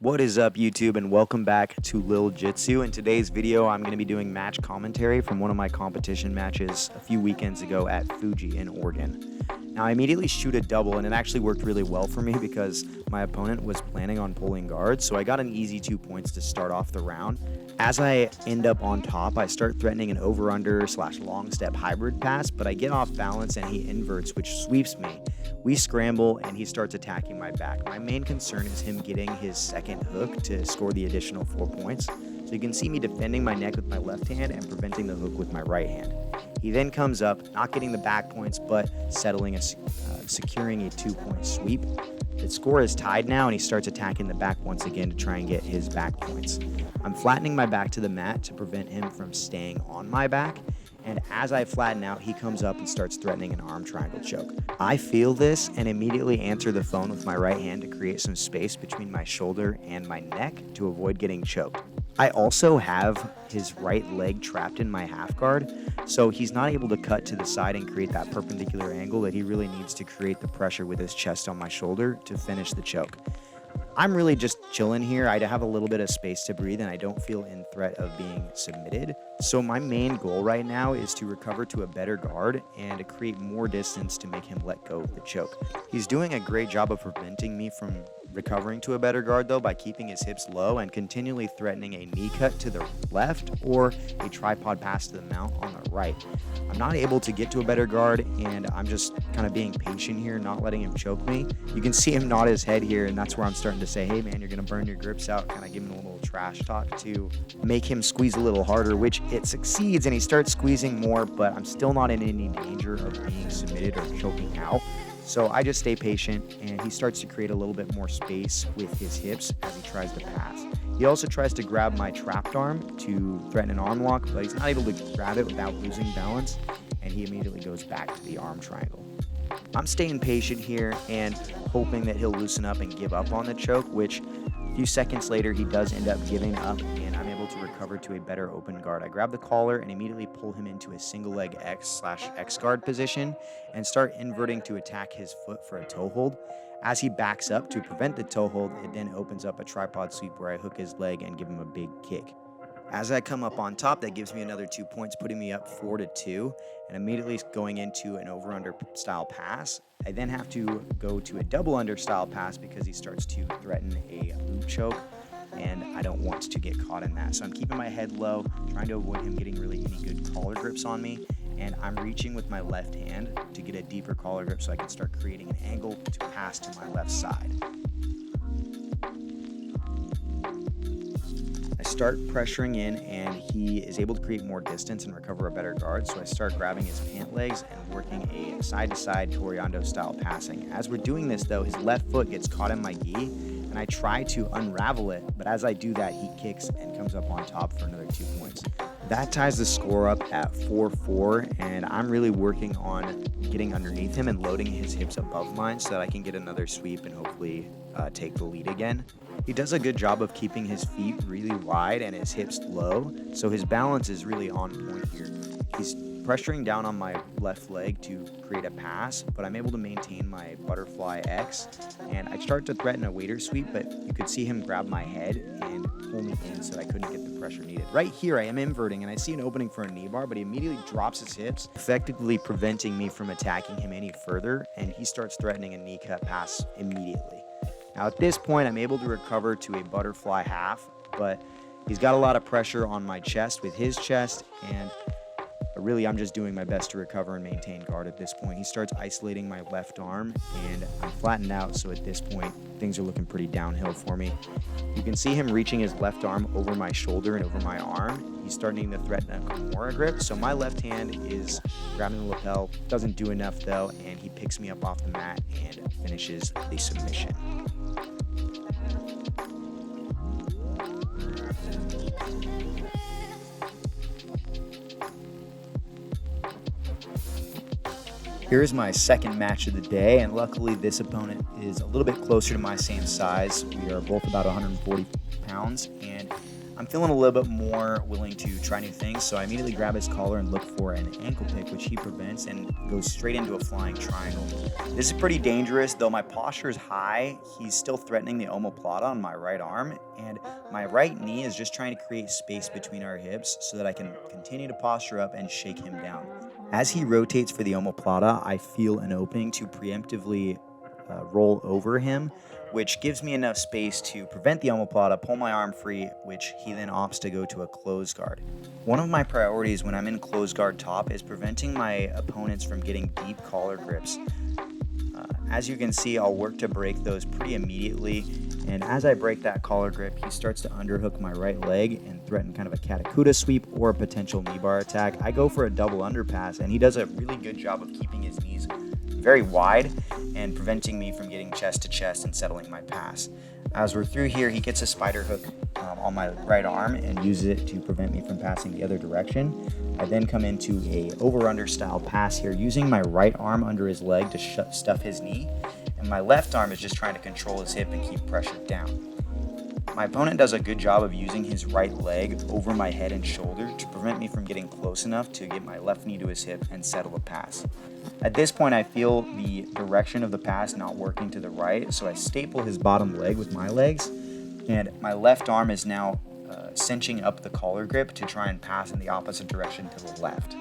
What is up, YouTube, and welcome back to Lil Jitsu. In today's video, I'm going to be doing match commentary from one of my competition matches a few weekends ago at Fuji in Oregon. Now, I immediately shoot a double, and it actually worked really well for me because my opponent was planning on pulling guard, so I got an easy 2 points to start off the round. As I end up on top, I start threatening an over-under/long step hybrid pass, but I get off balance and he inverts, which sweeps me. We scramble and he starts attacking my back. My main concern is him getting his second hook to score the additional 4 points. So you can see me defending my neck with my left hand and preventing the hook with my right hand. He then comes up, not getting the back points, but securing a 2-point sweep. The score is tied now, and he starts attacking the back once again to try and get his back points. I'm flattening my back to the mat to prevent him from staying on my back. And as I flatten out, he comes up and starts threatening an arm triangle choke. I feel this and immediately answer the phone with my right hand to create some space between my shoulder and my neck to avoid getting choked. I also have his right leg trapped in my half guard, so he's not able to cut to the side and create that perpendicular angle that he really needs to create the pressure with his chest on my shoulder to finish the choke. I'm really just chilling here. I have a little bit of space to breathe and I don't feel in threat of being submitted. So my main goal right now is to recover to a better guard and to create more distance to make him let go of the choke. He's doing a great job of preventing me from recovering to a better guard though by keeping his hips low and continually threatening a knee cut to the left or a tripod pass to the mount on the right. I'm not able to get to a better guard and I'm just kind of being patient here, not letting him choke me. You can see him nod his head here, and that's where I'm starting to say, hey man, you're gonna burn your grips out, kind of give him a little trash talk to make him squeeze a little harder, which it succeeds and he starts squeezing more, but I'm still not in any danger of being submitted or choking out. So I just stay patient, and he starts to create a little bit more space with his hips as he tries to pass. He also tries to grab my trapped arm to threaten an arm lock, but he's not able to grab it without losing balance, and he immediately goes back to the arm triangle. I'm staying patient here and hoping that he'll loosen up and give up on the choke, which a few seconds later he does end up giving up, and I'm able to recover to a better open guard. I grab the collar and immediately pull him into a single leg X/X guard position and start inverting to attack his foot for a toe hold. As he backs up to prevent the toe hold, it then opens up a tripod sweep where I hook his leg and give him a big kick. As I come up on top, that gives me another 2 points, putting me up 4-2, and immediately going into an over-under style pass. I then have to go to a double under style pass because he starts to threaten a loop choke, and I don't want to get caught in that. So I'm keeping my head low, trying to avoid him getting really any good collar grips on me, and I'm reaching with my left hand to get a deeper collar grip so I can start creating an angle to pass to my left side. I start pressuring in and he is able to create more distance and recover a better guard, so I start grabbing his pant legs and working a side-to-side Toriando style passing. As we're doing this though, his left foot gets caught in my gi and I try to unravel it, but as I do that he kicks and comes up on top for another 2 points. That ties the score up at 4-4, and I'm really working on getting underneath him and loading his hips above mine so that I can get another sweep and hopefully take the lead again. He does a good job of keeping his feet really wide and his hips low, so his balance is really on point here. He's pressuring down on my left leg to create a pass, but I'm able to maintain my butterfly X, and I start to threaten a waiter sweep, but you could see him grab my head and pull me in so that I couldn't get the pressure needed. Right here, I am inverting, and I see an opening for a knee bar, but he immediately drops his hips, effectively preventing me from attacking him any further, and he starts threatening a knee cut pass immediately. Now at this point, I'm able to recover to a butterfly half, but he's got a lot of pressure on my chest with his chest, and really I'm just doing my best to recover and maintain guard at this point. He starts isolating my left arm, and I'm flattened out, so at this point, things are looking pretty downhill for me. You can see him reaching his left arm over my shoulder and over my arm. He's starting to threaten a Kimura grip, so my left hand is grabbing the lapel, doesn't do enough though, and he picks me up off the mat and finishes the submission. Here's my second match of the day, and luckily this opponent is a little bit closer to my same size. We are both about 140 pounds, and I'm feeling a little bit more willing to try new things, so I immediately grab his collar and look for an ankle pick, which he prevents and goes straight into a flying triangle. This is pretty dangerous. Though my posture is high, he's still threatening the omoplata on my right arm, and my right knee is just trying to create space between our hips so that I can continue to posture up and shake him down. As he rotates for the omoplata, I feel an opening to preemptively roll over him, which gives me enough space to prevent the omoplata, pull my arm free, which he then opts to go to a close guard. One of my priorities when I'm in close guard top is preventing my opponents from getting deep collar grips. As you can see, I'll work to break those pretty immediately, and as I break that collar grip, he starts to underhook my right leg and threaten kind of a katakuta sweep or a potential knee bar attack. I go for a double underpass, and he does a really good job of keeping his knees very wide and preventing me from getting chest to chest and settling my pass. As we're through here, he gets a spider hook on my right arm and uses it to prevent me from passing the other direction. I then come into a over-under style pass here, using my right arm under his leg to stuff his knee, and my left arm is just trying to control his hip and keep pressure down. My opponent does a good job of using his right leg over my head and shoulder to prevent me from getting close enough to get my left knee to his hip and settle a pass. At this point, I feel the direction of the pass not working to the right, so I staple his bottom leg with my legs, and my left arm is now cinching up the collar grip to try and pass in the opposite direction to the left.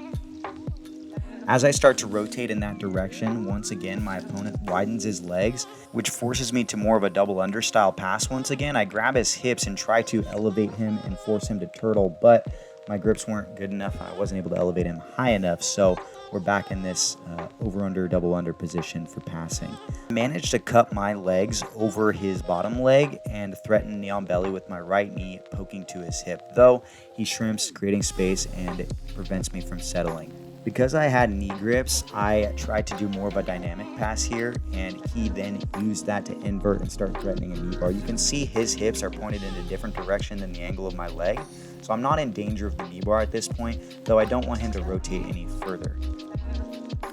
As I start to rotate in that direction, once again, my opponent widens his legs, which forces me to more of a double under style pass once again. I grab his hips and try to elevate him and force him to turtle, but my grips weren't good enough. I wasn't able to elevate him high enough, so we're back in this over-under, double-under position for passing. I managed to cut my legs over his bottom leg and threaten knee on belly with my right knee poking to his hip, though he shrimps, creating space, and it prevents me from settling. Because I had knee grips, I tried to do more of a dynamic pass here, and he then used that to invert and start threatening a knee bar. You can see his hips are pointed in a different direction than the angle of my leg, so I'm not in danger of the knee bar at this point, though I don't want him to rotate any further.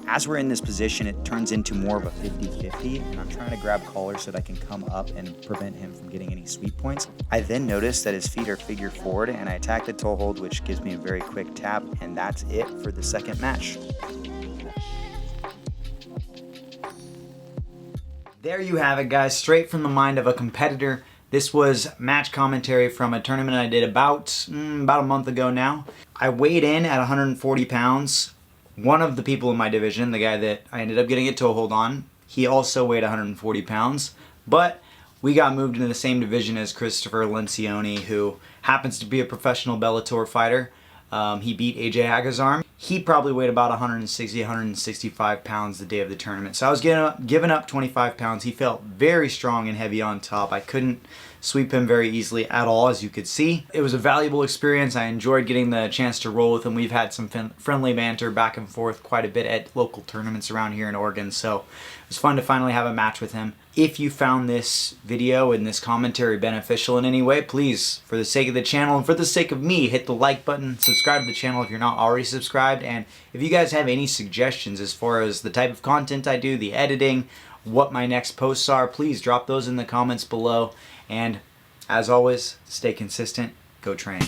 As we're in this position, it turns into more of a 50-50, and I'm trying to grab collar so that I can come up and prevent him from getting any sweep points. I then notice that his feet are figure forward, and I attack the toe hold, which gives me a very quick tap, and that's it for the second match. There you have it, guys, straight from the mind of a competitor. This was match commentary from a tournament I did about a month ago now. I weighed in at 140 pounds. One of the people in my division, the guy that I ended up getting a toe hold on, he also weighed 140 pounds, but we got moved into the same division as Christopher Lencioni, who happens to be a professional Bellator fighter. He beat AJ Agazarm. He probably weighed about 160, 165 pounds the day of the tournament. So I was giving up 25 pounds. He felt very strong and heavy on top. I couldn't sweep him very easily at all, as you could see. It was a valuable experience. I enjoyed getting the chance to roll with him. We've had some friendly banter back and forth quite a bit at local tournaments around here in Oregon, so it was fun to finally have a match with him. If you found this video and this commentary beneficial in any way, please, for the sake of the channel and for the sake of me, hit the like button, subscribe to the channel if you're not already subscribed, and if you guys have any suggestions as far as the type of content I do, the editing, what my next posts are, please drop those in the comments below. And as always, stay consistent, go train.